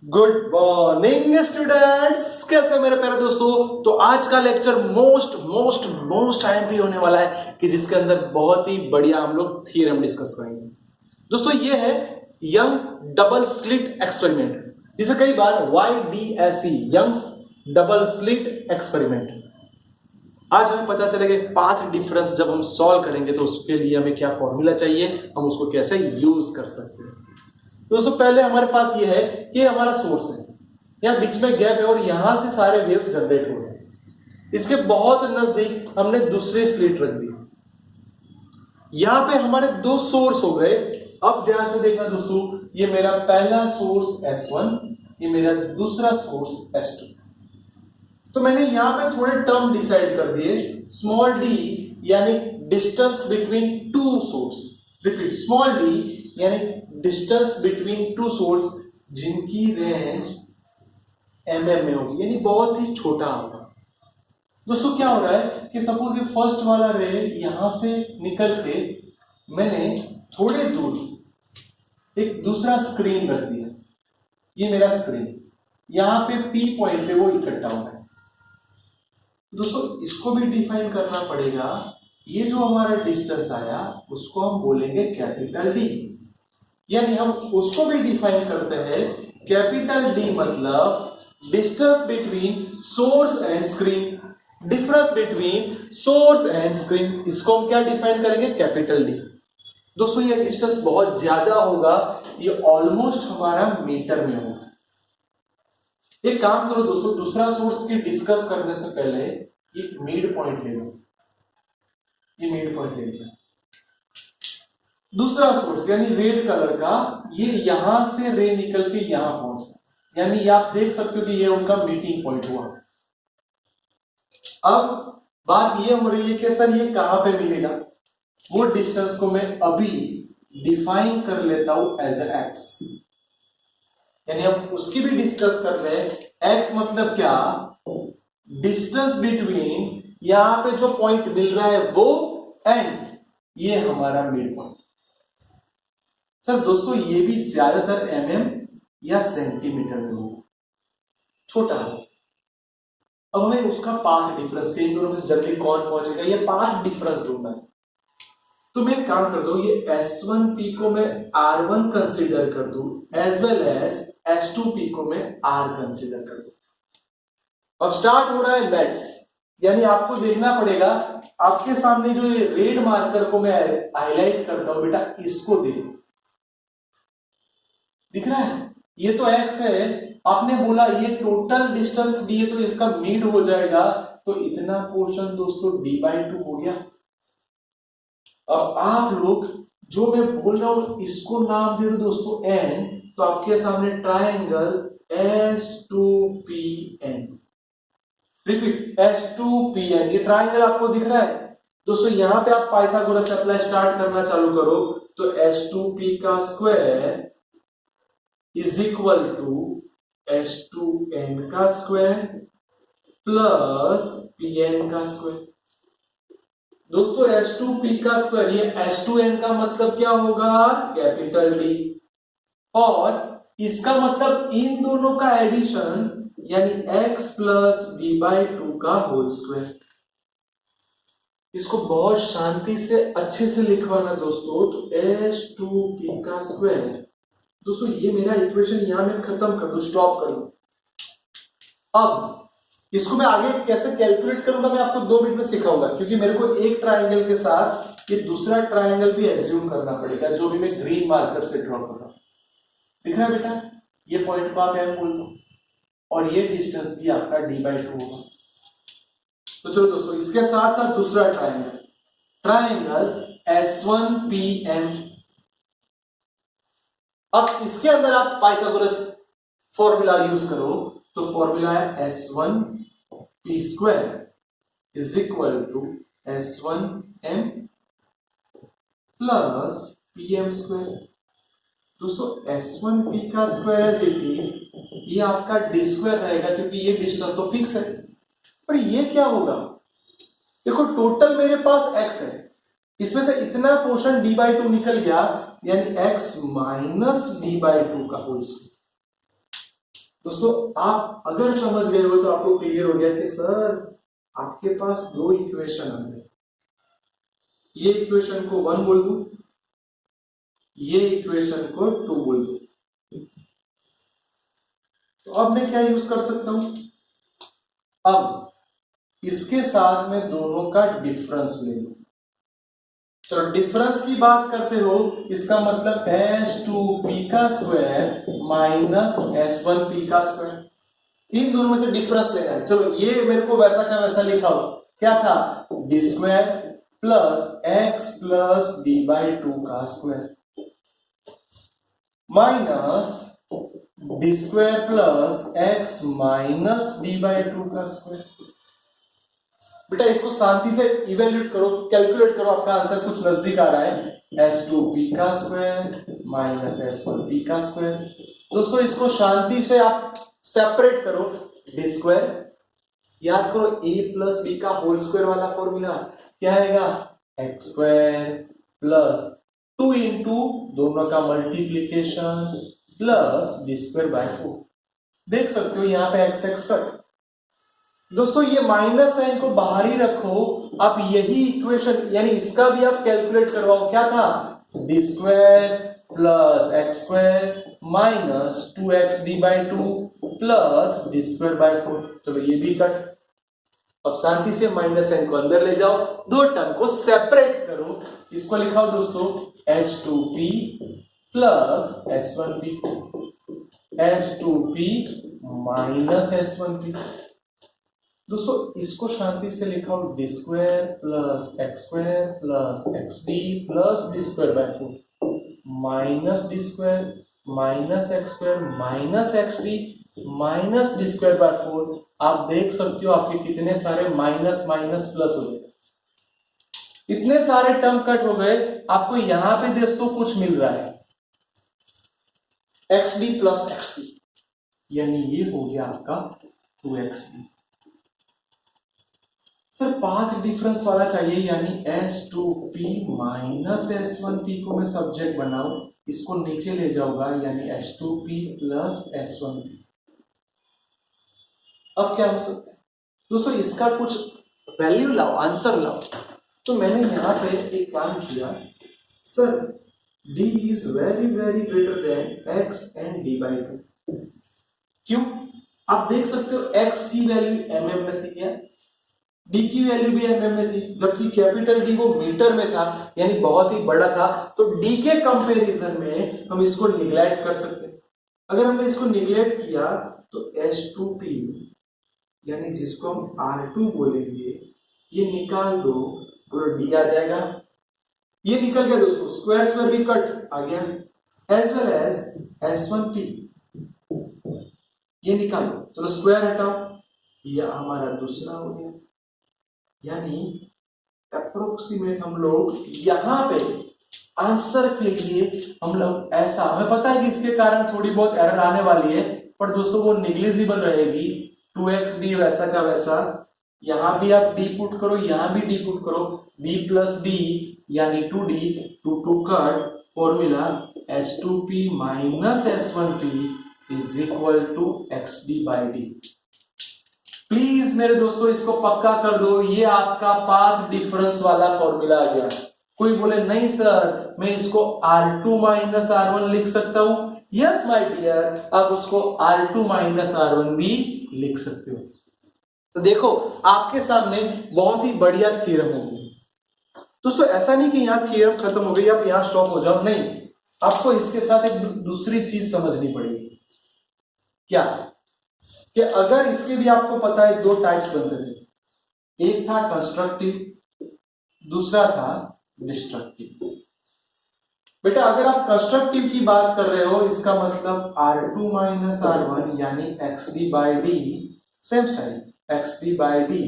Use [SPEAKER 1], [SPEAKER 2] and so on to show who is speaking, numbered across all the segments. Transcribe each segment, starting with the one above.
[SPEAKER 1] Good morning students, कैसे मेरे प्यारे दोस्तों। तो आज का lecture most most most timely होने वाला है कि जिसके अंदर बहुत ही बढ़िया हम लोग थ्योरम डिस्कस करेंगे। दोस्तों ये है यंग डबल स्लिट एक्सपेरिमेंट, जिसे कई बार YDSE Young's double slit experiment. आज हमें पता चलेगा पाथ डिफरेंस जब हम सॉल्व करेंगे तो उसके लिए हमें क्या फॉर्मूला चाहिए, हम उसको कैसे यूज कर सकते हैं। दोस्तों पहले हमारे पास ये है कि हमारा सोर्स है, यहाँ बीच में गैप है और यहां से सारे वेव्स जनरेट हो रहे हैं। इसके बहुत नजदीक हमने दूसरी स्लिट रख दी। यहां पे हमारे दो सोर्स हो गए। अब ध्यान से देखना दोस्तों, ये मेरा पहला सोर्स S1, ये मेरा दूसरा सोर्स S2। तो मैंने यहां पे थोड़े टर्म डिसाइड कर दिए। स्मॉल d यानी distance between two source, repeat small d यानी डिस्टेंस बिटवीन टू सोर्स जिनकी रेंज mm में होगी, यानी बहुत ही छोटा होगा। दोस्तों क्या हो रहा है कि सपोज ये फर्स्ट वाला रे यहां से निकल के मैंने थोड़े दूर एक दूसरा स्क्रीन रख दिया। ये मेरा स्क्रीन, यहां पे P पॉइंट पे वो इकट्ठा हो रहा है। दोस्तों इसको भी डिफाइन करना पड़ेगा। ये जो हमारा डिस्टेंस आया उसको हम बोलेंगे कैपिटल D, यानी हम उसको भी डिफाइन करते हैं। कैपिटल D मतलब distance between source and screen, difference between source and screen, इसको हम क्या डिफाइन करेंगे, कैपिटल D। दोस्तों ये डिस्टेंस बहुत ज्यादा होगा, ये ऑलमोस्ट हमारा मीटर में होगा। एक काम करो दोस्तों, दूसरा सोर्स की डिस्कस करने से पहले एक मिड पॉइंट ले लो। ये मिड पॉइंट ले लिया। दूसरा सोर्स यानी रेड कलर का, ये यहां से रे निकल के यहां पहुंचा, यानी आप देख सकते हो कि ये उनका मीटिंग पॉइंट हुआ। अब बात ये हो रही है कि सर ये कहां पे मिलेगा। वो डिस्टेंस को मैं अभी डिफाइन कर लेता हूं एज ए एक्स, यानी हम उसकी भी डिस्कस कर रहे हैं। एक्स मतलब क्या, डिस्टेंस बिटवीन यहां पे जो पॉइंट मिल रहा है वो एंड ये हमारा मिड पॉइंट। सर दोस्तों ये भी ज्यादातर mm या सेंटीमीटर में होगा, छोटा है। अब हमें उसका पाथ डिफरेंस, इन दोनों में से जल्दी कौन पहुंचेगा, ये पाथ डिफरेंस ढूंढना है। तो मैं काम करता हूं, ये S1P को मैं R1 कंसीडर कर दूं एज वेल एज S2P को मैं R कंसीडर कर दूं। अब स्टार्ट हो रहा है मैथ्स, यानी आपको देखना पड़ेगा। आपके सामने जो ये रेड मार्कर को मैं हाईलाइट करता हूं, बेटा इसको देखो, दिख रहा है, ये तो x है। आपने बोला ये टोटल डिस्टेंस d है तो इसका मिड हो जाएगा, तो इतना पोर्शन दोस्तों d/2 हो गया। अब आप लोग जो मैं बोल रहा हूं इसको नाम दे दो दोस्तों n, तो आपके सामने ट्रायंगल S2PN, रिपीट S2PN, ये ट्रायंगल आपको दिख रहा है। दोस्तों यहां पे आप पाइथागोरस अप्लाई स्टार्ट करना चालू करो, तो S2P का square is equal to S2N का स्क्वायर प्लस PN का स्क्वायर। दोस्तों S2P का स्क्वायर, ये S2N का मतलब क्या होगा, कैपिटल D, और इसका मतलब इन दोनों का एडिशन यानी x प्लस b/2 का होल स्क्वायर। इसको बहुत शांति से अच्छे से लिखवाना दोस्तों, तो S2P का स्क्वायर। दोस्तों ये मेरा इक्वेशन यहां मैं खत्म कर दूं, स्टॉप कर दूं। अब इसको मैं आगे कैसे कैलकुलेट करूंगा मैं आपको 2 मिनट में सिखाऊंगा, क्योंकि मेरे को एक ट्रायंगल के साथ ये दूसरा ट्रायंगल भी एज्यूम करना पड़ेगा, जो भी मैं ग्रीन मार्कर से ड्रॉ कर रहा हूं। दिख रहा है बेटा, ये पॉइंट को आप एम बोल दो और ये डिस्टेंस भी आपका d/2 होगा। तो चलो दोस्तों इसके साथ साथ दूसरा ट्रायंगल, ट्रायंगल S1PM। अब इसके अंदर आप पाइथागोरस फॉर्मूला यूज करो, तो फॉर्मूला है S1P square is equal to S1M plus PM square. दोस्तों S1P का स्क्वायर एज इट इज, ये आपका d स्क्वायर रहेगा क्योंकि ये डिस्टेंस तो फिक्स है। पर ये क्या होगा, देखो टोटल मेरे पास x है, इसमें से इतना पोर्शन d/2 निकल गया, यानी x माइनस d/2 का होल स्क्वायर। दोस्तों आप अगर समझ गए हो तो आपको क्लियर हो गया कि सर आपके पास दो इक्वेशन आ गए, ये इक्वेशन को 1 बोल दूं, ये इक्वेशन को 2 बोल दूं। तो अब मैं क्या यूज कर सकता हूं, अब इसके साथ में दोनों का डिफरेंस ले लूं। चलो डिफरेंस की बात करते हो, इसका मतलब h2p का स्क्वायर माइनस s1p का स्क्वायर, इन दोनों में से डिफरेंस लेना है। चलो ये मेरे को वैसा का वैसा लिखा हो, क्या था, D square plus x plus D by 2 का square minus D square plus x minus D by 2 का स्क्वायर। बेटा इसको शांति से इवेल्यूएट करो, कैलकुलेट करो, आपका आंसर कुछ नजदीक आ रहा है, s2p का स्क्वायर माइनस s1p का स्क्वायर। दोस्तों इसको शांति से आप सेपरेट करो, डी स्क्वायर, याद करो a प्लस बी का होल स्क्वायर वाला फॉर्मूला क्या आएगा, एक्स स्क्वायर प्लस 2 इंटू दोनों का multiplication plus B square by 4। देख सकते हो यहाँ पे एक्स एक्स कट। दोस्तों ये माइनस साइन को बाहर ही रखो, आप यही इक्वेशन यानी इसका भी आप कैलकुलेट करवाओ, क्या था, D square plus x square minus 2x D by 2 plus D square by 4। चलो ये भी कट। अब शांति से माइनस साइन को अंदर ले जाओ, दो टर्म को सेपरेट करो, इसको लिखाओ दोस्तों h2p plus s1p, h2p minus s1p। दोस्तों इसको शांति से लिखा हो, D square plus x square plus x D plus D square by 4 minus D square minus x square minus x D minus D square by 4। आप देख सकते हो आपके कितने सारे माइनस माइनस प्लस हो गए, इतने सारे टर्म कट हो गए। आपको यहां पे दोस्तों कुछ मिल रहा है, x D plus x D, यानी ये हो गया आपका 2xd। सर पाथ डिफरेंस वाला चाहिए, यानी h2p माइनस s1p को मैं सब्जेक्ट बनाऊं, इसको नीचे ले जाऊंगा, यानी h2p प्लस s1p। अब क्या हो सकता है दोस्तों, इसका कुछ वैल्यू लाओ, आंसर लाओ। तो मैंने यहां पे एक काम किया, sir d is very very greater than x and d by 2। क्यों, आप देख सकते हो x की वैल्यू mm में थी, क्या d की वैल्यू भी mm में थी, जबकि कैपिटल D वो मीटर में था, यानी बहुत ही बड़ा था। तो d के कंपैरिजन में हम इसको निगलेक्ट कर सकते हैं। अगर हमने इसको निगलेक्ट किया तो h2p यानी जिसको हम r2 बोलेंगे, ये निकाल दो, पूरा d आ जाएगा, ये निकल गया दोस्तों, स्क्वायर स्क्वायर भी कट आ गया, एज वेल एज s1p ये निकालो। चलो स्क्वायर हटाओ, ये हमारा दूसरा हो गया, यानी अप्रोक्सीमेट हम लोग यहां पे आंसर के लिए हम लोग ऐसा, हमें पता है कि इसके कारण थोड़ी बहुत एरर आने वाली है, पर दोस्तों वो निग्लिजिबल रहेगी। 2xd वैसा का वैसा, यहां भी आप d पुट करो, यहां भी d पुट करो, d प्लस d यानी 2d, 2 cut, formula h2p minus s1p is equal to xd by d। Please मेरे दोस्तों इसको पक्का कर दो, ये आपका पाथ डिफरेंस वाला फॉर्मूला आ गया। कोई बोले नहीं सर मैं इसको R2 माइनस R1 लिख सकता हूं, यस माय डियर, आप उसको R2 माइनस R1 भी लिख सकते हो। तो देखो आपके सामने बहुत ही बढ़िया थ्योरम होगी दोस्तों। ऐसा नहीं कि यहाँ थ्योरम खत्म हो गई, आप यहाँ स्टॉप हो जाओ, नहीं, आपको इसके साथ एक दूसरी चीज समझनी पड़ेगी। क्या कि अगर इसके भी आपको पता है दो टाइप्स बनते थे, एक था कंस्ट्रक्टिव, दूसरा था डिस्ट्रक्टिव। बेटा अगर आप कंस्ट्रक्टिव की बात कर रहे हो, इसका मतलब R2 माइनस R1 यानी XD by D, same sign XD by D.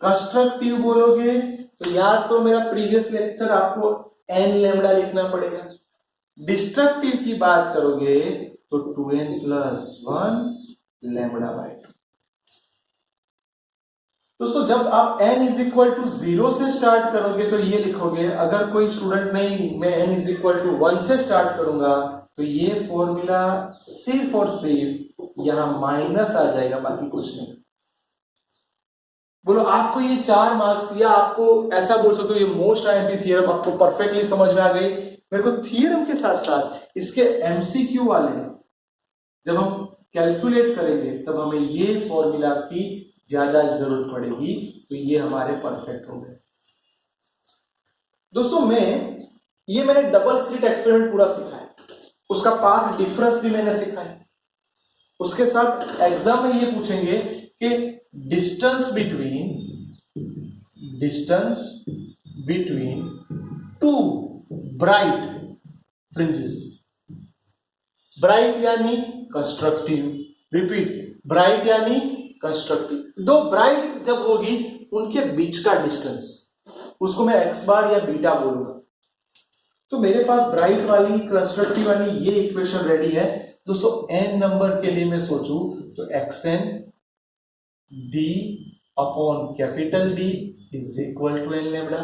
[SPEAKER 1] Constructive बोलोगे तो याद करो मेरा प्रीवियस लेक्चर, आपको n लैम्डा लिखना पड़ेगा। डिस्ट्रक्टिव की बात करोगे तो 2n प्लस 1 लैम्डा बाई 2। दोस्तों जब आप n इज इक्वल टू 0 से स्टार्ट करोगे तो ये लिखोगे, अगर कोई स्टूडेंट नहीं मैं n इज इक्वल टू 1 से स्टार्ट करूंगा तो ये फॉर्मूला सिर्फ और सिर्फ यहां माइनस आ जाएगा, बाकी कुछ नहीं। बोलो आपको ये 4 मार्क्स, या आपको ऐसा बोल सकते हो ये मोस्ट आईएमपी थ्योरम आपको परफेक्टली समझ में आ गई। मेरे को थ्योरम के साथ साथ इसके एमसीक्यू वाले जब हम कैलकुलेट करेंगे तब हमें ये फॉर्मूला की ज्यादा जरूरत पड़ेगी, तो ये हमारे परफेक्ट हो गए। दोस्तों मैंने डबल स्लिट एक्सपेरिमेंट पूरा सीखा है, उसका पाथ डिफरेंस भी मैंने सीखा है। उसके साथ एग्जाम में ये पूछेंगे कि distance between two bright fringes. Bright यानी कंस्ट्रक्टिव, रिपीट, ब्राइट यानी कंस्ट्रक्टिव। दो ब्राइट जब होगी उनके बीच का डिस्टेंस, उसको मैं एक्स बार या बीटा बोलूंगा। तो मेरे पास ब्राइट वाली कंस्ट्रक्टिव वाली ये इक्वेशन रेडी है। दोस्तों n नंबर के लिए मैं सोचूं तो xn d upon capital D is equal to n lambda.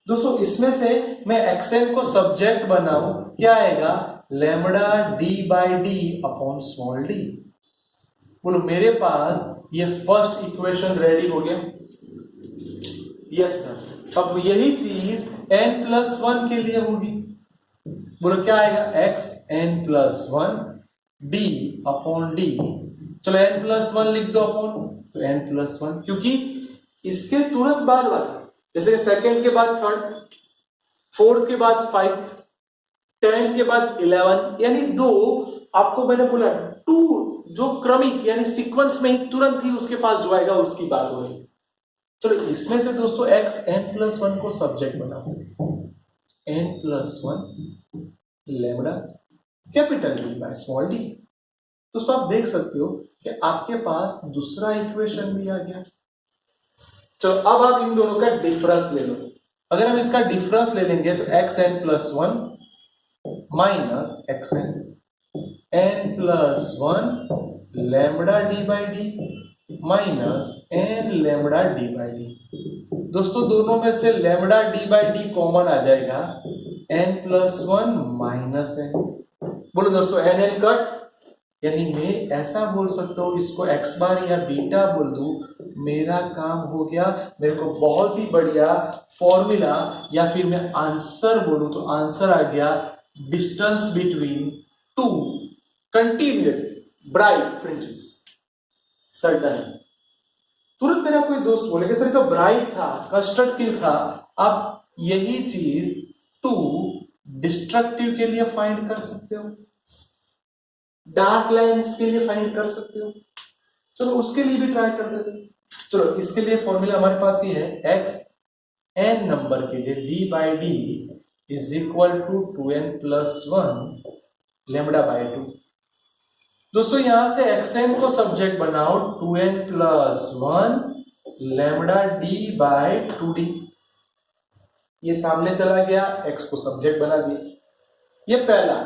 [SPEAKER 1] दोस्तों इसमें से मैं xn को सब्जेक्ट बनाऊं, क्या आएगा, lambda d by D upon small d। बोलो मेरे पास ये फर्स्ट इक्वेशन रेडी हो गया। Yes sir. अब यही चीज n+1 के लिए होगी। बोलो क्या आएगा, x n+1 d upon d। चलो n+1 लिख दो अपॉन, तो n+1, क्योंकि इसके तुरंत बाद वाला, जैसे सेकंड के बाद थर्ड, फोर्थ के बाद फाइव्थ, 10 के बाद 11, यानी दो, आपको मैंने बोला 2 जो क्रमिक यानी सीक्वेंस में ही तुरंत ही उसके पास जो आएगा उसकी बात हो रही है। चलो इसमें से दोस्तों x n+1 को सब्जेक्ट बनाओ, n+1 lambda capital D by small d। दोस्तों आप देख सकते हो कि आपके पास दूसरा इक्वेशन भी आ गया। चलो अब आप इन दोनों का डिफरेंस ले लो। अगर हम इसका डिफरेंस ले लेंगे तो x n+1 minus x n+1 lambda d by d minus n lambda d by d. दोस्तों दोनों में से lambda d by d common आ जाएगा, n+1 माइनस n। बोलो दोस्तों n कट, यानी मैं ऐसा बोल सकता हूं, इसको x बार या बीटा बोल दूं, मेरा काम हो गया। मेरे को बहुत ही बढ़िया फॉर्मूला या फिर मैं आंसर बोलूं तो आंसर आ गया, distance between two continuous bright fringes. Certain तुरंत मेरा कोई दोस्त बोलेगा सर तो ब्राइट था, कंस्ट्रक्टिव था। आप यही चीज टू डिस्ट्रक्टिव के लिए फाइंड कर सकते हो, डार्क लाइन्स के लिए फाइंड कर सकते हो। चलो उसके लिए भी ट्राई करते थे। चलो इसके लिए फॉर्मूला हमारे पास ये है, x n नंबर के लिए d by D is equal to 2n+1 lambda by 2। दोस्तों यहां से xn को सब्जेक्ट बनाओ, 2n+1 lambda d by 2d। ये सामने चला गया, x को सब्जेक्ट बना दिया। ये पहला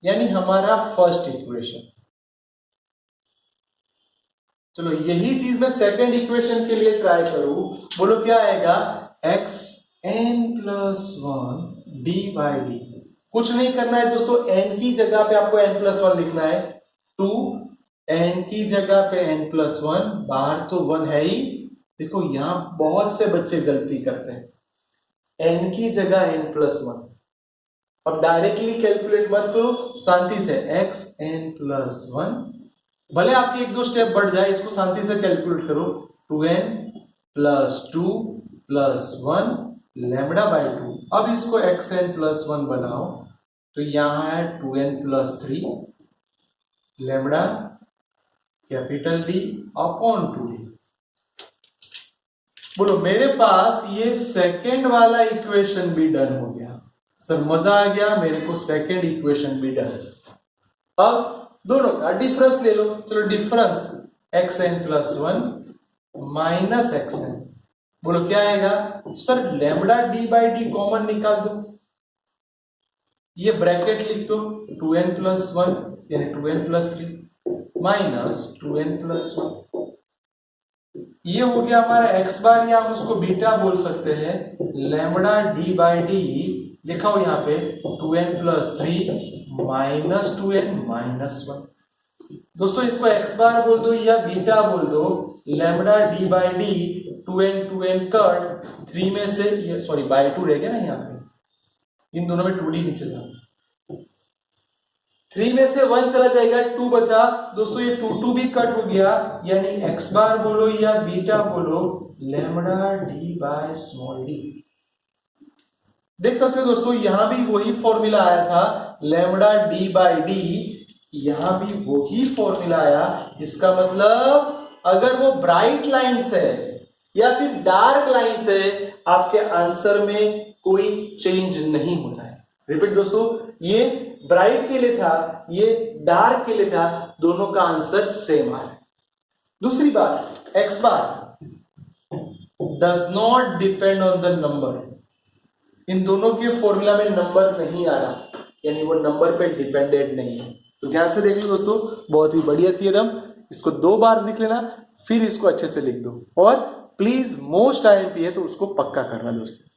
[SPEAKER 1] यानी हमारा फर्स्ट इक्वेशन। चलो यही चीज मैं सेकंड इक्वेशन के लिए ट्राई करूं। बोलो क्या आएगा, x n+1 d by D. कुछ नहीं करना है दोस्तों, n की जगह पे आपको n+1 लिखना है, 2 n की जगह पे n+1, बाहर तो 1 है ही। देखो यहां बहुत से बच्चे गलती करते हैं, n की जगह n+1। अब डायरेक्टली कैलकुलेट मत करो, शांति से x n+1, भले आपके 1-2 स्टेप बढ़ जाए, इसको शांति से कैलकुलेट करो, 2n+2 + 1 लैम्डा बाई 2। अब इसको x n+1 बनाओ तो यहां है 2n+3 lambda capital D upon 2d। बोलो मेरे पास ये सेकेंड वाला इक्वेशन भी डन हो गया। सर मजा आ गया, मेरे को सेकेंड इक्वेशन भी डन। अब दोनों का डिफरेंस ले लो। चलो difference x n+1 minus xn। बोलो क्या आएगा, sir lambda d by d common निकाल दो, ये ब्रैकेट लिख दो, 2n+1 यानी 2n+3 माइनस 2n+1। ये हो गया हमारा x बार, या हम उसको बीटा बोल सकते हैं, लैम्डा d बाई डी लिखा हो यहाँ पे 2n+3 माइनस 2n माइनस 1। दोस्तों इसको एक्स बार बोल दो या बीटा बोल दो, lambda D by D 2n cut 3 में से ये सॉरी बाय 2 रह गया ना यहाँ पे, इन दोनों में 2d नीचे था, 3 में से 1 चला जाएगा, 2 बचा। दोस्तों ये 2 भी कट हो गया, यानी एक्स बार बोलो या बीटा बोलो, lambda D by small D. देख सकते हो दोस्तों यहां भी वही फॉर्मूला आया था, लैम्बडा डी बाई डी, यहां भी वही फॉर्मूला आया। इसका मतलब अगर वो ब्राइट लाइंस है या फिर डार्क लाइंस है, आपके आंसर में कोई चेंज नहीं होता है। रिपीट दोस्तों, ये ब्राइट के लिए था, ये डार्क के लिए था, दोनों का आंसर सेम आ रहा है। दूसरी बात, x bar does not depend on the number, इन दोनों के फॉर्मूला में नंबर नहीं आ रहा, यानी वो नंबर पे डिपेंडेंट नहीं है। तो ध्यान से देख लो दोस्तों, बहुत ही बढ़िया थ्योरम, इसको 2 बार लिख लेना, फिर इसको अच्छे से लिख दो, और प्लीज मोस्ट आईएमपी है तो उसको पक्का करना दोस्तों।